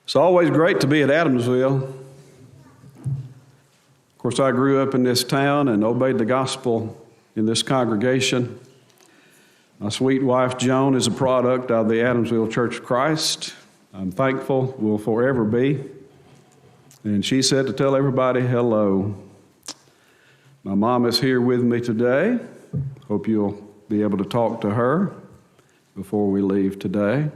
It's always great to be at Adamsville. Of course, I grew up in this town and obeyed the gospel in this congregation. My sweet wife, Joan, is a product of the Adamsville Church of Christ. I'm thankful, will forever be. And she said to tell everybody hello. My mom is here with me today. Hope you'll be able to talk to her before we leave today.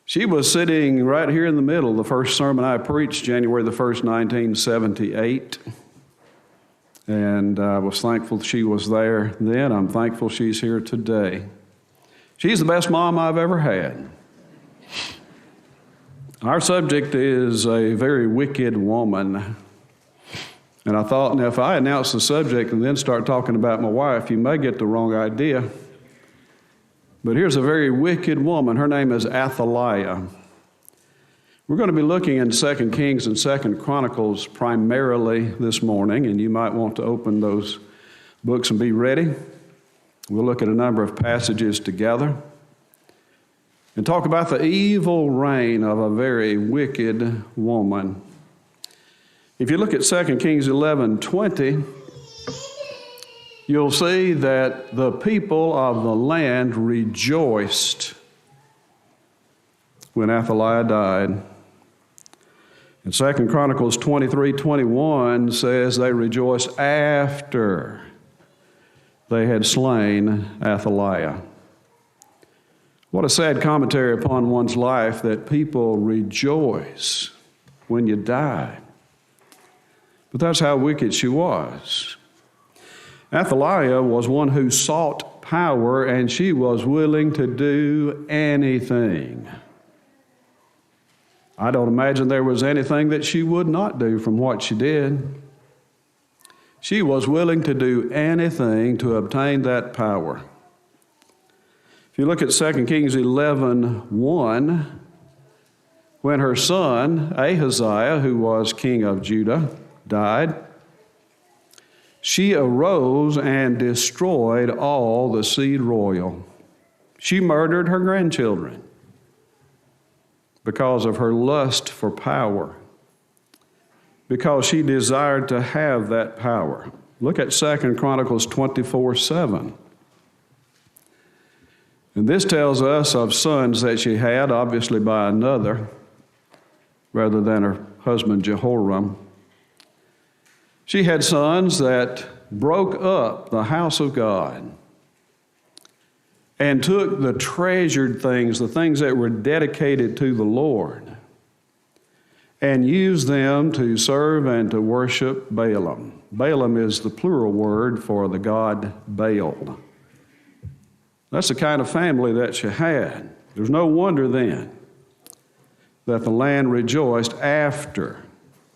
She was sitting right here in the middle, the first sermon I preached, January the 1st, 1978. And I was thankful she was there then. I'm thankful she's here today. She's the best mom I've ever had. Our subject is a very wicked woman. And I thought, now if I announce the subject and then start talking about my wife, you may get the wrong idea. But here's a very wicked woman. Her name is Athaliah. We're going to be looking in 2 Kings and 2 Chronicles primarily this morning, and you might want to open those books and be ready. We'll look at a number of passages together and talk about the evil reign of a very wicked woman. If you look at 2 Kings 11:20, you'll see that the people of the land rejoiced when Athaliah died. And 2 Chronicles 23:21 says they rejoiced after they had slain Athaliah. What a sad commentary upon one's life that people rejoice when you die. But that's how wicked she was. Athaliah was one who sought power, and she was willing to do anything. I don't imagine there was anything that she would not do from what she did. She was willing to do anything to obtain that power. If you look at 2 Kings 11:1, when her son Ahaziah, who was king of Judah, died, she arose and destroyed all the seed royal. She murdered her grandchildren because of her lust for power, because she desired to have that power. Look at 2 Chronicles 24:7. And this tells us of sons that she had, obviously by another, rather than her husband Jehoram. She had sons that broke up the house of God and took the treasured things, the things that were dedicated to the Lord, and used them to serve and to worship Balaam. Balaam is the plural word for the god Baal. That's the kind of family that she had. There's no wonder then that the land rejoiced after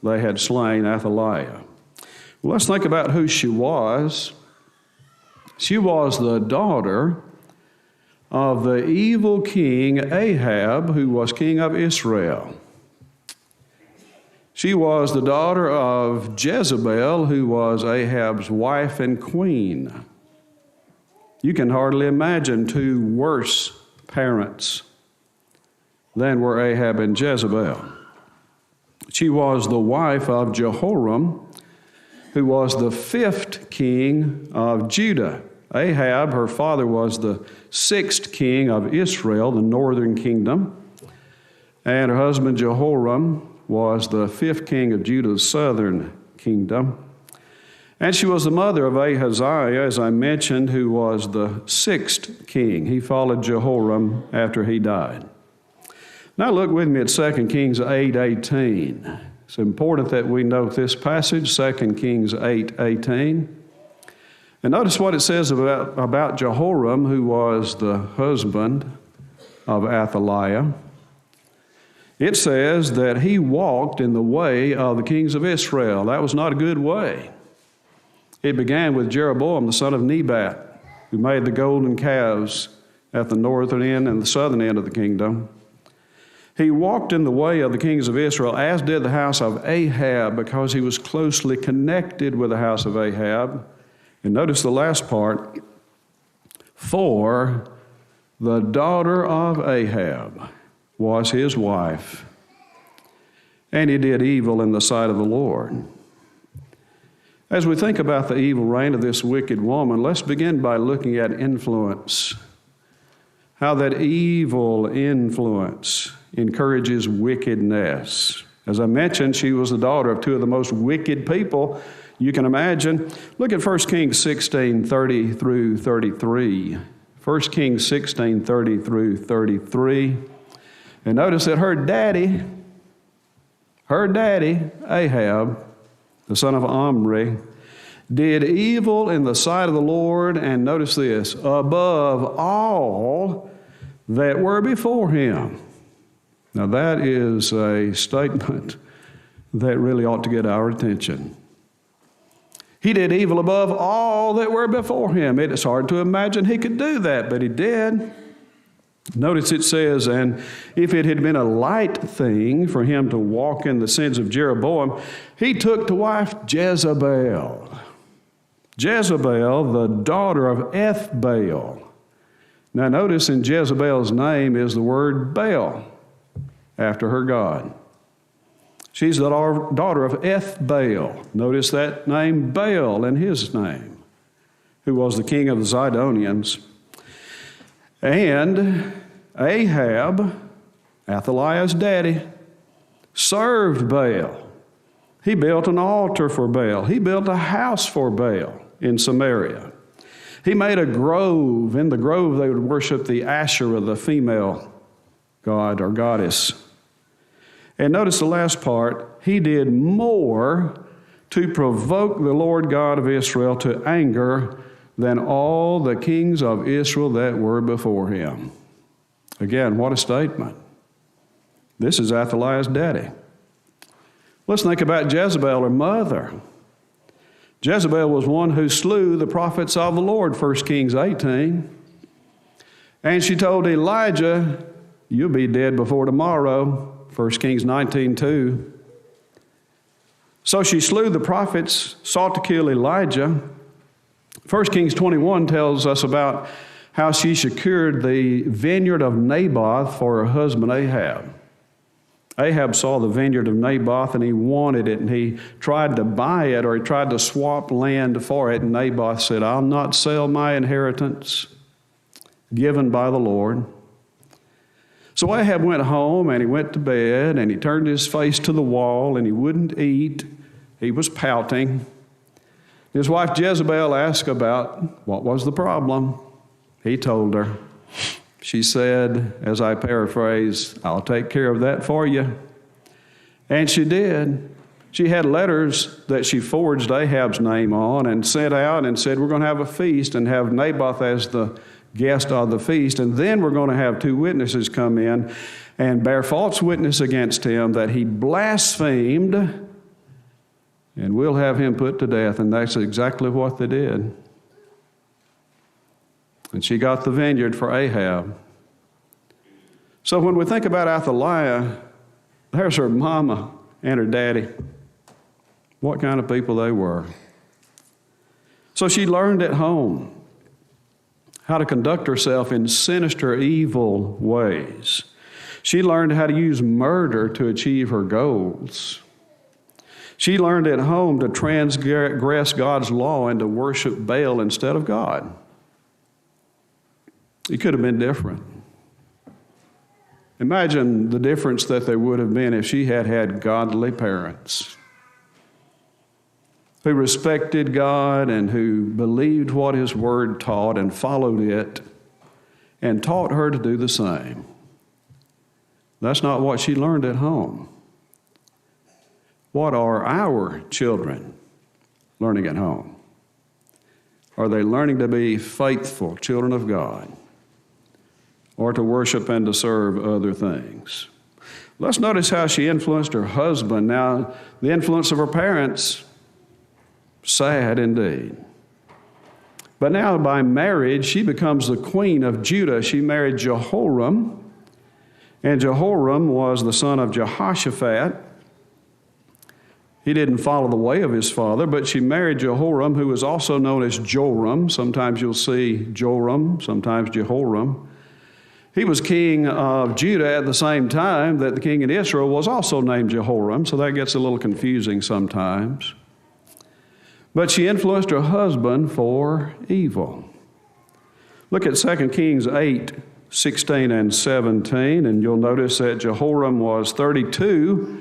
they had slain Athaliah. Well, let's think about who she was. She was the daughter of the evil king Ahab, who was king of Israel. She was the daughter of Jezebel, who was Ahab's wife and queen. You can hardly imagine two worse parents than were Ahab and Jezebel. She was the wife of Jehoram, who was the 5th king of Judah. Ahab, her father, was the 6th king of Israel, the northern kingdom. And her husband Jehoram was the 5th king of Judah's southern kingdom. And she was the mother of Ahaziah, as I mentioned, who was the 6th king. He followed Jehoram after he died. Now look with me at 2 Kings 8:18. It's important that we note this passage, 2 Kings 8:18. And notice what it says about Jehoram, who was the husband of Athaliah. It says that he walked in the way of the kings of Israel. That was not a good way. It began with Jeroboam, the son of Nebat, who made the golden calves at the northern end and the southern end of the kingdom. He walked in the way of the kings of Israel, as did the house of Ahab, because he was closely connected with the house of Ahab. And notice the last part, for the daughter of Ahab, was his wife, and he did evil in the sight of the Lord. As we think about the evil reign of this wicked woman, let's begin by looking at influence. How that evil influence encourages wickedness. As I mentioned, she was the daughter of two of the most wicked people you can imagine. Look at 1 Kings 16, 30 through 33. 1 Kings 16, 30 through 33. And notice that her daddy, Ahab, the son of Omri, did evil in the sight of the Lord, and notice this, above all that were before him. Now that is a statement that really ought to get our attention. He did evil above all that were before him. It is hard to imagine he could do that, but he did. Notice it says, and if it had been a light thing for him to walk in the sins of Jeroboam, he took to wife Jezebel. Jezebel, the daughter of Ethbaal. Now notice in Jezebel's name is the word Baal, after her god. She's the daughter of Ethbaal. Notice that name, Baal, in his name, who was the king of the Zidonians. And Ahab, Athaliah's daddy, served Baal. He built an altar for Baal. He built a house for Baal in Samaria. He made a grove. In the grove, they would worship the Asherah, the female god or goddess. And notice the last part. He did more to provoke the Lord God of Israel to anger than all the kings of Israel that were before him. Again, what a statement. This is Athaliah's daddy. Let's think about Jezebel, her mother. Jezebel was one who slew the prophets of the Lord, 1 Kings 18. And she told Elijah, you'll be dead before tomorrow, 1 Kings 19:2. So she slew the prophets, sought to kill Elijah. 1 Kings 21 tells us about how she secured the vineyard of Naboth for her husband Ahab. Ahab saw the vineyard of Naboth and he wanted it, and he tried to buy it, or he tried to swap land for it, and Naboth said, I'll not sell my inheritance given by the Lord. So Ahab went home and he went to bed and he turned his face to the wall and he wouldn't eat. He was pouting. His wife Jezebel asked about what was the problem. He told her. She said, as I paraphrase, I'll take care of that for you. And she did. She had letters that she forged Ahab's name on and sent out and said, we're going to have a feast and have Naboth as the guest of the feast, and then we're going to have two witnesses come in and bear false witness against him that he blasphemed, and we'll have him put to death. And that's exactly what they did. And she got the vineyard for Ahab. So when we think about Athaliah, there's her mama and her daddy. What kind of people they were. So she learned at home how to conduct herself in sinister, evil ways. She learned how to use murder to achieve her goals. She learned at home to transgress God's law and to worship Baal instead of God. It could have been different. Imagine the difference that there would have been if she had had godly parents who respected God and who believed what His Word taught and followed it and taught her to do the same. That's not what she learned at home. What are our children learning at home? Are they learning to be faithful children of God or to worship and to serve other things? Let's notice how she influenced her husband. Now, the influence of her parents, sad indeed. But now by marriage, she becomes the queen of Judah. She married Jehoram, and Jehoram was the son of Jehoshaphat. He didn't follow the way of his father, but she married Jehoram, who was also known as Joram. Sometimes you'll see Joram, sometimes Jehoram. He was king of Judah at the same time that the king in Israel was also named Jehoram, so that gets a little confusing sometimes. But she influenced her husband for evil. Look at 2 Kings 8:16 and 17, and you'll notice that Jehoram was 32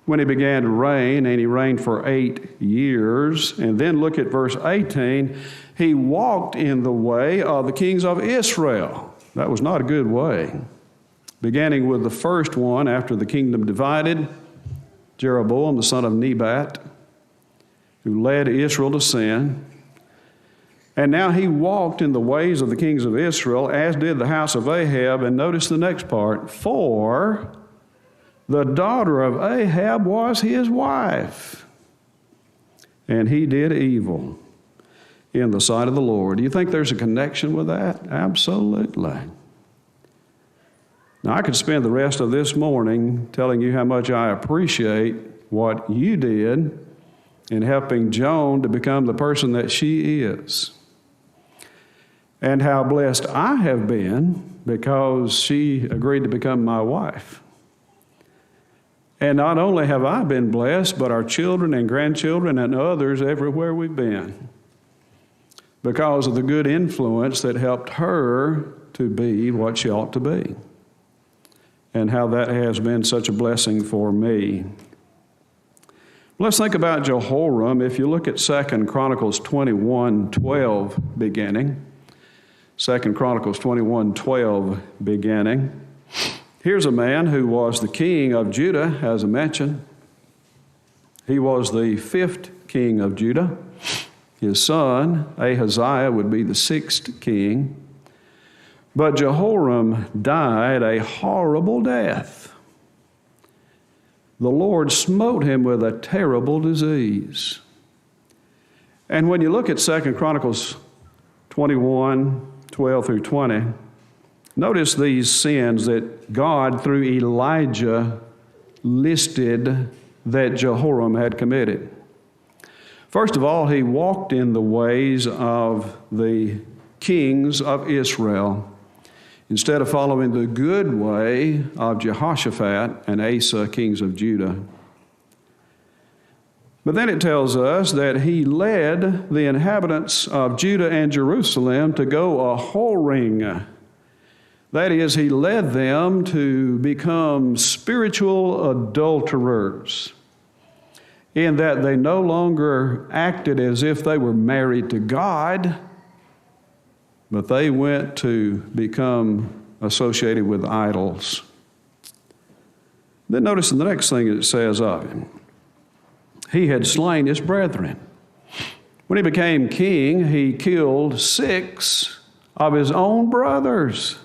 when he began to reign, and he reigned for 8 years. And then look at verse 18. He walked in the way of the kings of Israel. That was not a good way. Beginning with the first one after the kingdom divided, Jeroboam, the son of Nebat, who led Israel to sin. And now he walked in the ways of the kings of Israel, as did the house of Ahab. And notice the next part. For the daughter of Ahab was his wife, and he did evil in the sight of the Lord. Do you think there's a connection with that? Absolutely. Now, I could spend the rest of this morning telling you how much I appreciate what you did in helping Joan to become the person that she is, and how blessed I have been because she agreed to become my wife. And not only have I been blessed, but our children and grandchildren and others everywhere we've been, because of the good influence that helped her to be what she ought to be, and how that has been such a blessing for me. Let's think about Jehoram. If you look at 2 Chronicles 21:12 beginning, 2 Chronicles 21:12 beginning, here's a man who was the king of Judah, as I mentioned. He was the 5th king of Judah. His son, Ahaziah, would be the 6th king. But Jehoram died a horrible death. The Lord smote him with a terrible disease. And when you look at 2 Chronicles 21:12 through 20, notice these sins that God, through Elijah, listed that Jehoram had committed. First of all, he walked in the ways of the kings of Israel instead of following the good way of Jehoshaphat and Asa, kings of Judah. But then it tells us that he led the inhabitants of Judah and Jerusalem to go a-whoring. That is, he led them to become spiritual adulterers, in that they no longer acted as if they were married to God, but they went to become associated with idols. Then notice the next thing it says of him. He had slain his brethren. When he became king, he killed 6 of his own brothers,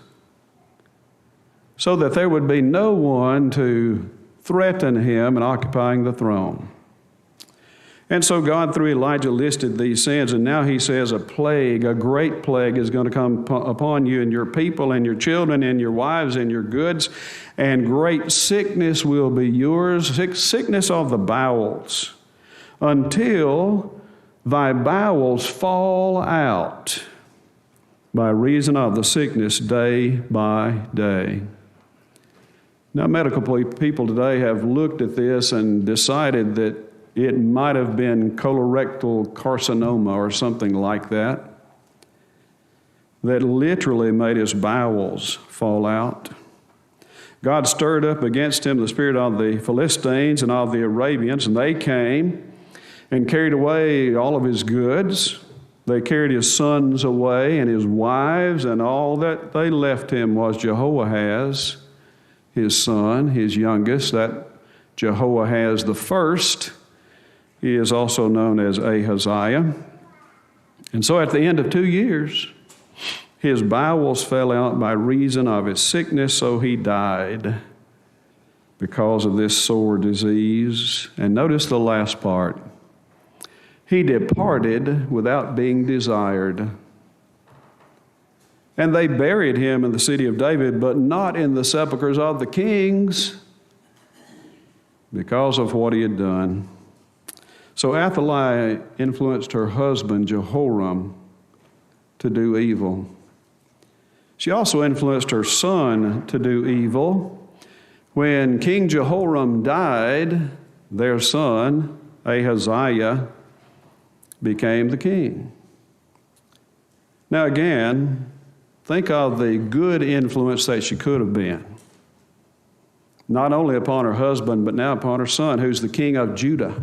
so that there would be no one to threaten him in occupying the throne. And so God, through Elijah, listed these sins, and now he says a plague, a great plague is going to come upon you and your people and your children and your wives and your goods, and great sickness will be yours, sickness of the bowels, until thy bowels fall out by reason of the sickness day by day. Now, medical people today have looked at this and decided that it might have been colorectal carcinoma or something like that literally made his bowels fall out. God stirred up against him the spirit of the Philistines and of the Arabians, and they came and carried away all of his goods. They carried his sons away and his wives, and all that they left him was Jehoahaz, his son, his youngest, that Jehoahaz the first. He is also known as Ahaziah. And so at the end of 2 years, his bowels fell out by reason of his sickness, so he died because of this sore disease. And notice the last part. He departed without being desired. And they buried him in the city of David, but not in the sepulchres of the kings, because of what he had done. So Athaliah influenced her husband Jehoram to do evil. She also influenced her son to do evil. When King Jehoram died, their son, Ahaziah, became the king. Now again, think of the good influence that she could have been. Not only upon her husband, but now upon her son, who's the king of Judah.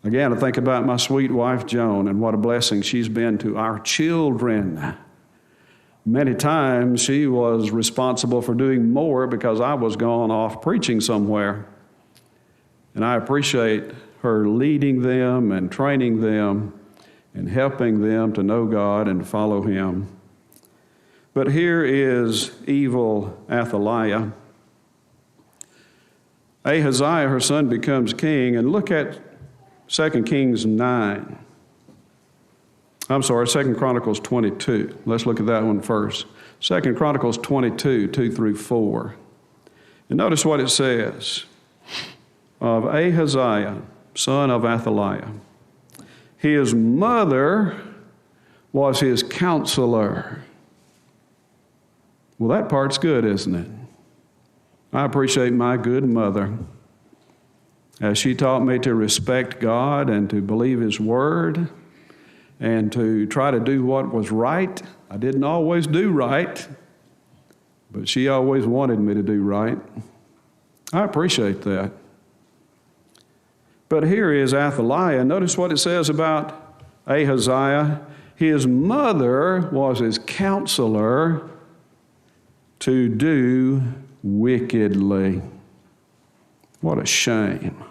Again, I think about my sweet wife, Joan, and what a blessing she's been to our children. Many times she was responsible for doing more because I was gone off preaching somewhere. And I appreciate her leading them and training them and helping them to know God and follow Him. But here is evil Athaliah. Ahaziah, her son, becomes king. And look at 2 Kings 9. I'm sorry, 2 Chronicles 22. Let's look at that one first. 2 Chronicles 22, 2 through 4. And notice what it says of Ahaziah, son of Athaliah. His mother was his counselor. Well, that part's good, isn't it? I appreciate my good mother as she taught me to respect God and to believe His Word and to try to do what was right. I didn't always do right, but she always wanted me to do right. I appreciate that. But here is Athaliah. Notice what it says about Ahaziah. His mother was his counselor to do wickedly. What a shame.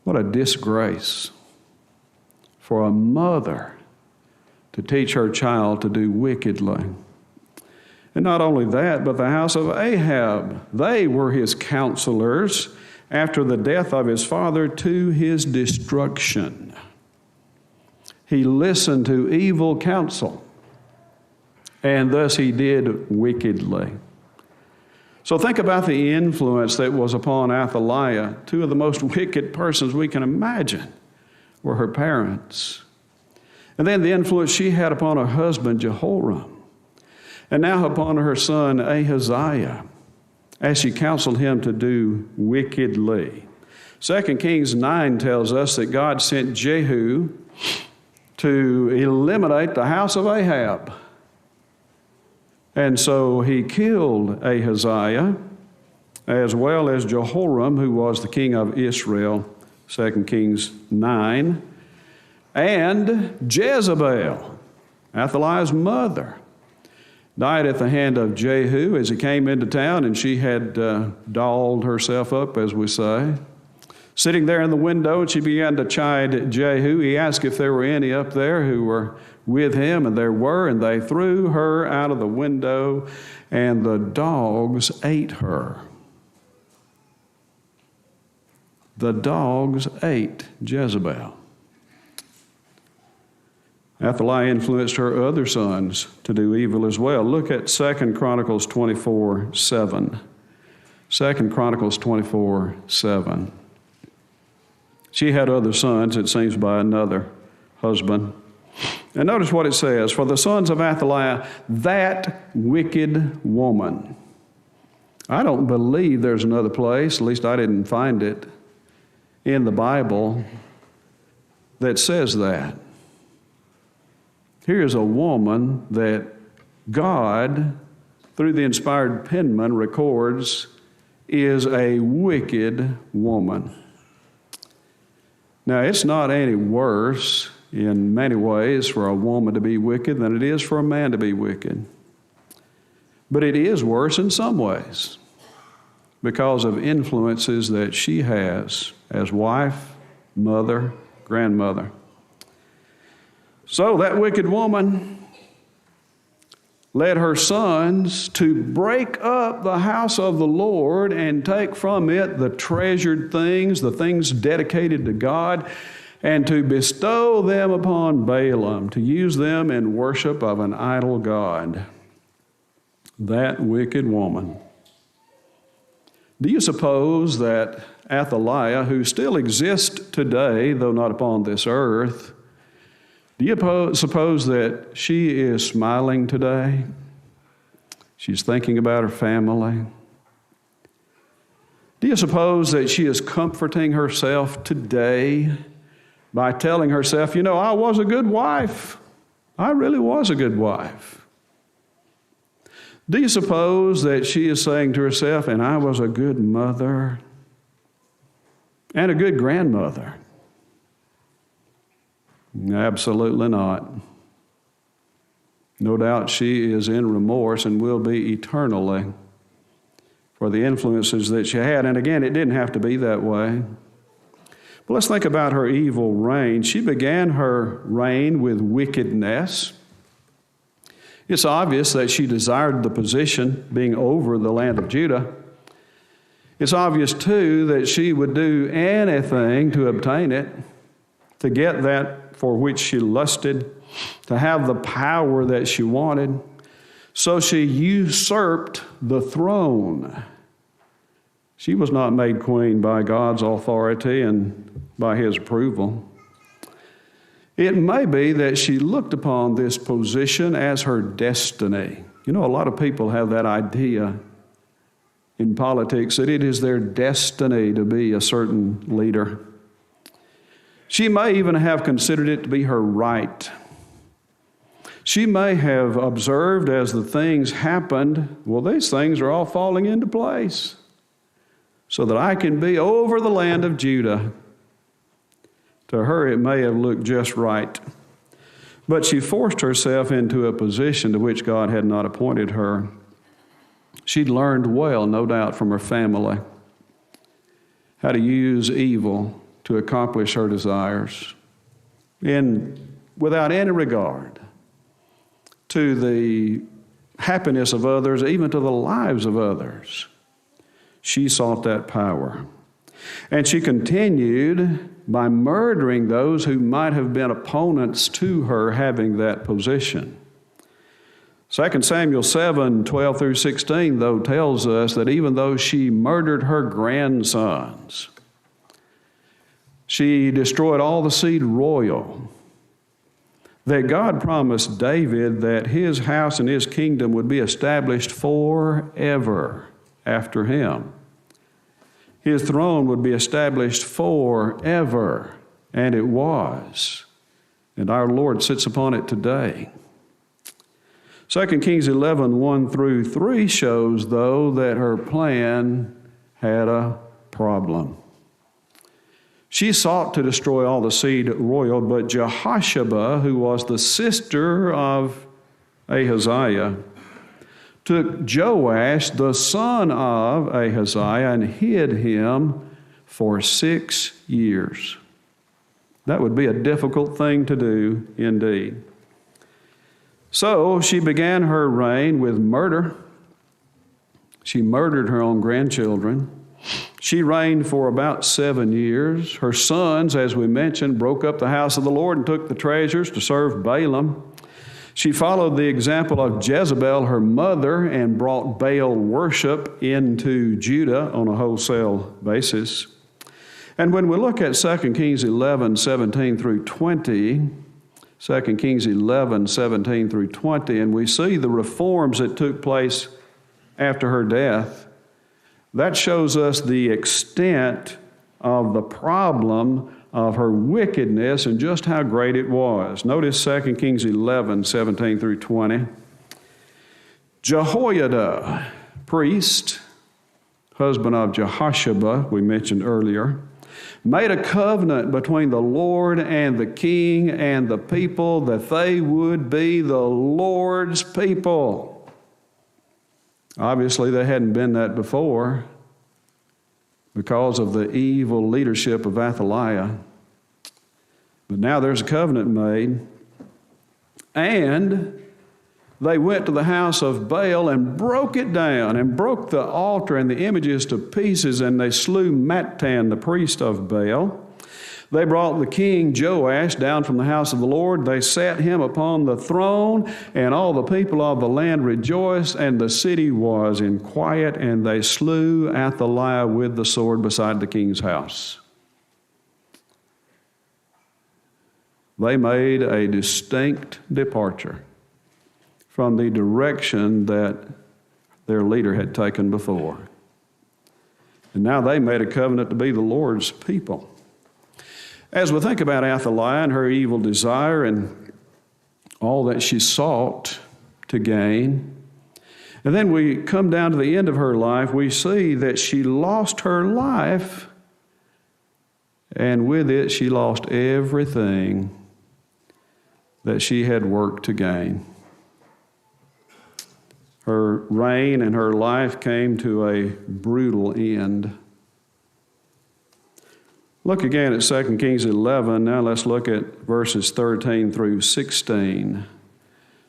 What a disgrace for a mother to teach her child to do wickedly. And not only that, but the house of Ahab, they were his counselors after the death of his father to his destruction. He listened to evil counsel, and thus he did wickedly. So think about the influence that was upon Athaliah. Two of the most wicked persons we can imagine were her parents. And then the influence she had upon her husband, Jehoram, and now upon her son, Ahaziah, as she counseled him to do wickedly. 2 Kings 9 tells us that God sent Jehu to eliminate the house of Ahab. And so he killed Ahaziah, as well as Jehoram, who was the king of Israel, 2 Kings 9, and Jezebel, Athaliah's mother, died at the hand of Jehu as he came into town, and she had dolled herself up, as we say. Sitting there in the window, and she began to chide Jehu. He asked if there were any up there who were with him, and there were, and they threw her out of the window, and the dogs ate her. The dogs ate Jezebel. Athaliah influenced her other sons to do evil as well. Look at 2 Chronicles 24:7. 2 Chronicles 24:7. She had other sons, it seems, by another husband. And notice what it says, for the sons of Athaliah, that wicked woman. I don't believe there's another place, at least I didn't find it, in the Bible that says that. Here's a woman that God, through the inspired penman, records is a wicked woman. Now, it's not any worse in many ways for a woman to be wicked than it is for a man to be wicked. But it is worse in some ways because of influences that she has as wife, mother, grandmother. So that wicked woman led her sons to break up the house of the Lord and take from it the treasured things, the things dedicated to God, and to bestow them upon Balaam, to use them in worship of an idol god. That wicked woman. Do you suppose that Athaliah, who still exists today, though not upon this earth, Do you suppose that she is smiling today? She's thinking about her family. Do you suppose that she is comforting herself today by telling herself, you know, I was a good wife. I really was a good wife. Do you suppose that she is saying to herself, and I was a good mother and a good grandmother? Absolutely not. No doubt she is in remorse and will be eternally for the influences that she had. And again, it didn't have to be that way. But let's think about her evil reign. She began her reign with wickedness. It's obvious that she desired the position, being over the land of Judah. It's obvious, too, that she would do anything to obtain it, to get that for which she lusted, to have the power that she wanted. So she usurped the throne. She was not made queen by God's authority and by His approval. It may be that she looked upon this position as her destiny. You know, a lot of people have that idea in politics that it is their destiny to be a certain leader. She may even have considered it to be her right. She may have observed as the things happened, well, these things are all falling into place so that I can be over the land of Judah. To her, it may have looked just right. But she forced herself into a position to which God had not appointed her. She'd learned well, no doubt, from her family how to use evil to accomplish her desires, and without any regard to the happiness of others, even to the lives of others. She sought that power. And she continued by murdering those who might have been opponents to her having that position. 2 Samuel 7:12 through 16, though, tells us that even though she murdered her grandsons, she destroyed all the seed royal, that God promised David that his house and his kingdom would be established forever after him. His throne would be established forever, and it was. And our Lord sits upon it today. 2 Kings 11:1 through 3 shows, though, that her plan had a problem. She sought to destroy all the seed royal, but Jehosheba, who was the sister of Ahaziah, took Joash, the son of Ahaziah, and hid him for 6 years. That would be a difficult thing to do indeed. So she began her reign with murder. She murdered her own grandchildren. She reigned for about 7 years. Her sons, as we mentioned, broke up the house of the Lord and took the treasures to serve Balaam. She followed the example of Jezebel, her mother, and brought Baal worship into Judah on a wholesale basis. And when we look at 2 Kings 11:17 through 20, 2 Kings 11:17 through 20, and we see the reforms that took place after her death, that shows us the extent of the problem of her wickedness and just how great it was. Notice 2 Kings 11:17 through 20. Jehoiada, priest, husband of Jehosheba, we mentioned earlier, made a covenant between the Lord and the king and the people that they would be the Lord's people. Obviously, they hadn't been that before because of the evil leadership of Athaliah. But now there's a covenant made, and they went to the house of Baal and broke it down and broke the altar and the images to pieces, and they slew Mattan, the priest of Baal. They brought the king Joash down from the house of the Lord. They set him upon the throne, and all the people of the land rejoiced, and the city was in quiet, and they slew Athaliah with the sword beside the king's house. They made a distinct departure from the direction that their leader had taken before. And now they made a covenant to be the Lord's people. As we think about Athaliah and her evil desire and all that she sought to gain, and then we come down to the end of her life, we see that she lost her life, and with it she lost everything that she had worked to gain. Her reign and her life came to a brutal end. Look again at 2 Kings 11. Now let's look at verses 13 through 16.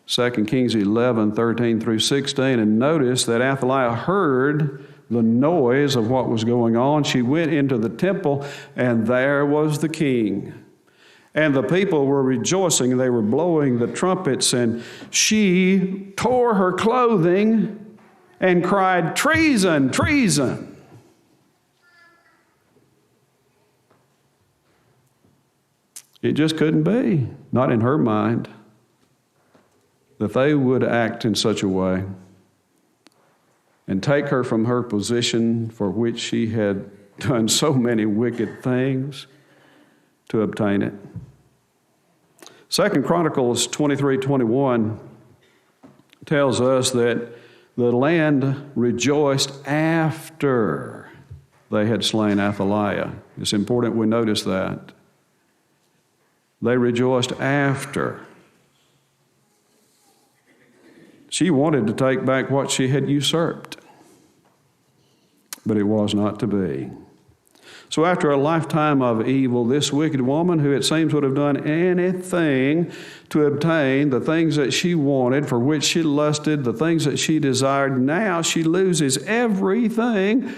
2 Kings 11, 13 through 16. And notice that Athaliah heard the noise of what was going on. She went into the temple, and there was the king. And the people were rejoicing, and they were blowing the trumpets, and she tore her clothing and cried, "Treason, treason!" It just couldn't be, not in her mind, that they would act in such a way and take her from her position for which she had done so many wicked things to obtain it. 2 Chronicles 23:21 tells us that the land rejoiced after they had slain Athaliah. It's important we notice that. They rejoiced after. She wanted to take back what she had usurped, but it was not to be. So after a lifetime of evil, this wicked woman, who it seems would have done anything to obtain the things that she wanted, for which she lusted, the things that she desired, now she loses everything,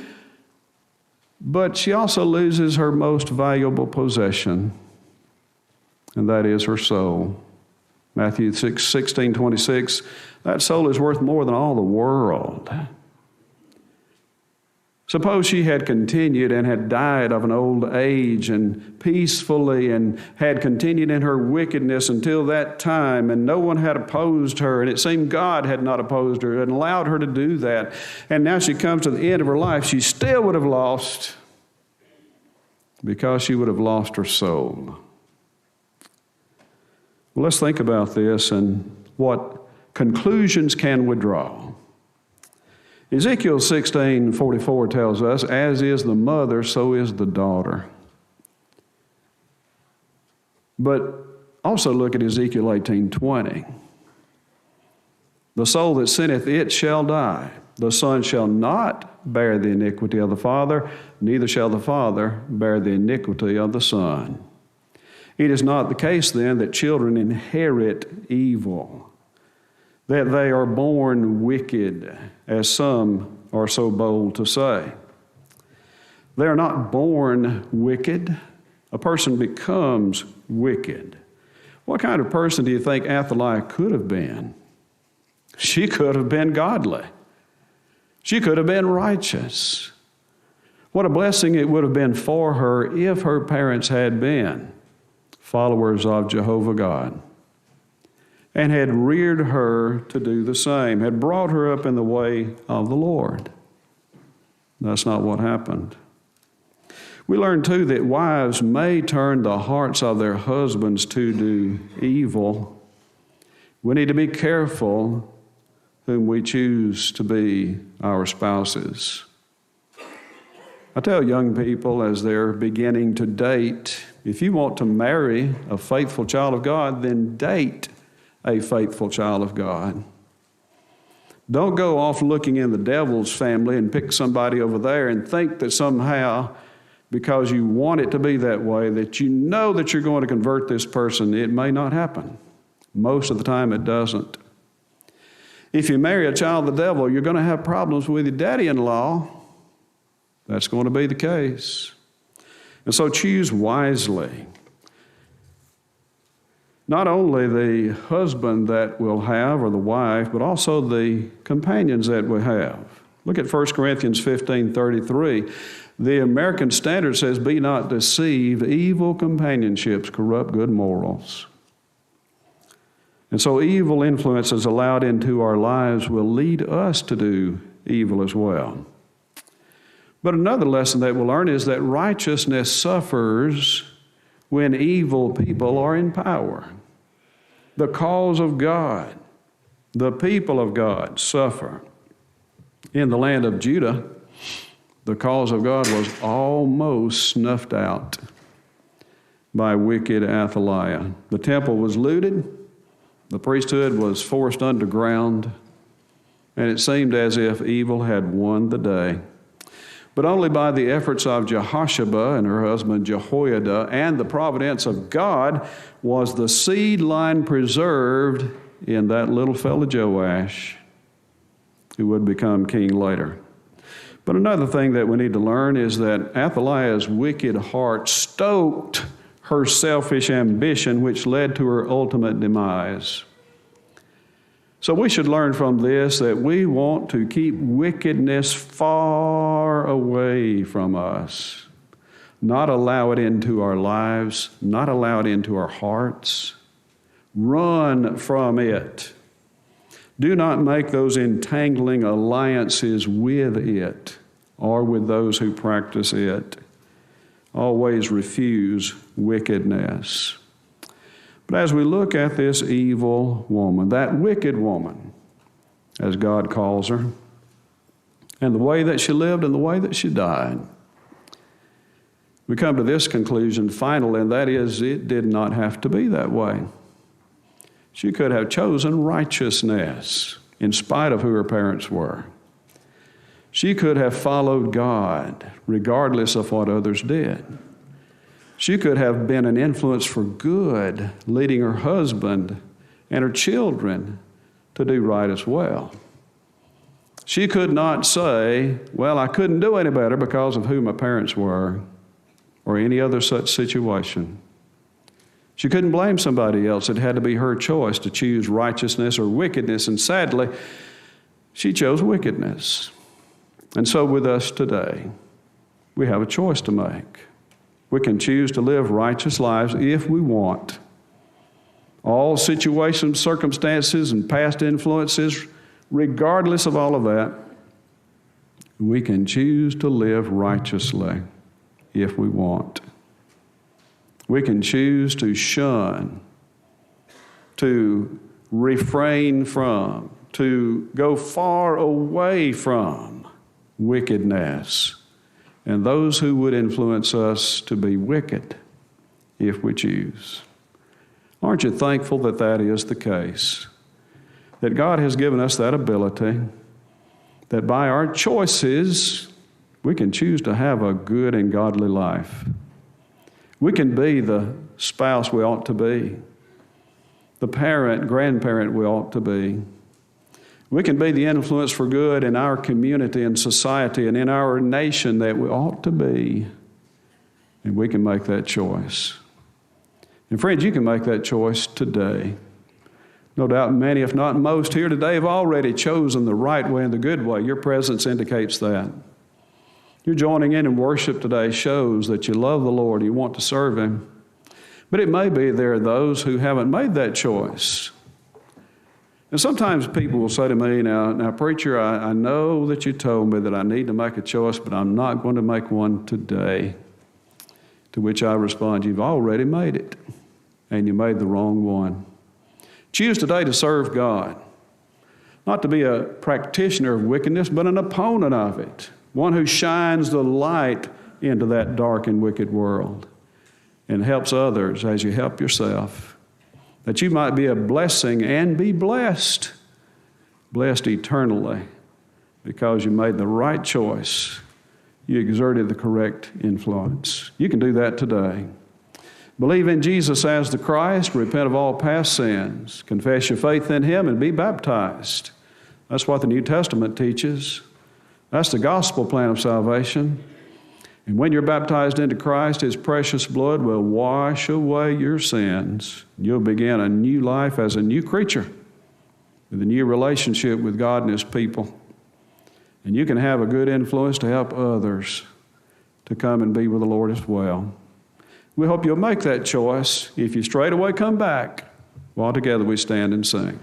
but she also loses her most valuable possession, and that is her soul. Matthew 16:26, that soul is worth more than all the world. Suppose she had continued and had died of an old age and peacefully and had continued in her wickedness until that time, and no one had opposed her, and it seemed God had not opposed her and allowed her to do that. And now she comes to the end of her life, she still would have lost, because she would have lost her soul. Well, let's think about this and what conclusions can we draw. Ezekiel 16:44 tells us, "As is the mother, so is the daughter." But also look at Ezekiel 18:20. "The soul that sinneth, it shall die. The son shall not bear the iniquity of the father, neither shall the father bear the iniquity of the son." It is not the case then that children inherit evil, that they are born wicked, as some are so bold to say. They are not born wicked. A person becomes wicked. What kind of person do you think Athaliah could have been? She could have been godly. She could have been righteous. What a blessing it would have been for her if her parents had been followers of Jehovah God and had reared her to do the same, had brought her up in the way of the Lord. That's not what happened. We learn, too, that wives may turn the hearts of their husbands to do evil. We need to be careful whom we choose to be our spouses. I tell young people as they're beginning to date, if you want to marry a faithful child of God, then date a faithful child of God. Don't go off looking in the devil's family and pick somebody over there and think that somehow, because you want it to be that way, that you know that you're going to convert this person. It may not happen. Most of the time it doesn't. If you marry a child of the devil, you're going to have problems with your daddy-in-law. That's going to be the case. And so choose wisely. Not only the husband that we'll have, or the wife, but also the companions that we have. Look at 1 Corinthians 15:33. The American Standard says, "Be not deceived. Evil companionships corrupt good morals." And so evil influences allowed into our lives will lead us to do evil as well. But another lesson that we'll learn is that righteousness suffers when evil people are in power. The cause of God, the people of God suffer. In the land of Judah, the cause of God was almost snuffed out by wicked Athaliah. The temple was looted, the priesthood was forced underground, and it seemed as if evil had won the day. But only by the efforts of Jehosheba and her husband Jehoiada and the providence of God was the seed line preserved in that little fellow Joash, who would become king later. But another thing that we need to learn is that Athaliah's wicked heart stoked her selfish ambition, which led to her ultimate demise. So we should learn from this that we want to keep wickedness far away from us, not allow it into our lives, not allow it into our hearts. Run from it. Do not make those entangling alliances with it or with those who practice it. Always refuse wickedness. But as we look at this evil woman, that wicked woman, as God calls her, and the way that she lived and the way that she died, we come to this conclusion finally, and that is it did not have to be that way. She could have chosen righteousness in spite of who her parents were. She could have followed God regardless of what others did. She could have been an influence for good, leading her husband and her children to do right as well. She could not say, well, I couldn't do any better because of who my parents were, or any other such situation. She couldn't blame somebody else. It had to be her choice to choose righteousness or wickedness, and sadly, she chose wickedness. And so with us today, we have a choice to make. We can choose to live righteous lives if we want. All situations, circumstances, and past influences, regardless of all of that, we can choose to live righteously if we want. We can choose to shun, to refrain from, to go far away from wickedness and those who would influence us to be wicked if we choose. Aren't you thankful that that is the case? That God has given us that ability, that by our choices, we can choose to have a good and godly life. We can be the spouse we ought to be, the parent, grandparent we ought to be. We can be the influence for good in our community and society and in our nation that we ought to be. And we can make that choice. And friends, you can make that choice today. No doubt many, if not most here today, have already chosen the right way and the good way. Your presence indicates that. Your joining in worship today shows that you love the Lord, you want to serve Him. But it may be there are those who haven't made that choice. And sometimes people will say to me, now preacher, I know that you told me that I need to make a choice, but I'm not going to make one today. To which I respond, you've already made it, and you made the wrong one. Choose today to serve God, not to be a practitioner of wickedness, but an opponent of it, one who shines the light into that dark and wicked world and helps others as you help yourself, that you might be a blessing and be blessed eternally because you made the right choice. You exerted the correct influence. You can do that today. Believe in Jesus as the Christ, repent of all past sins, confess your faith in Him, and be baptized. That's what the New Testament teaches. That's the gospel plan of salvation. And when you're baptized into Christ, His precious blood will wash away your sins. You'll begin a new life as a new creature with a new relationship with God and His people. And you can have a good influence to help others to come and be with the Lord as well. We hope you'll make that choice if you straightway come back while together we stand and sing.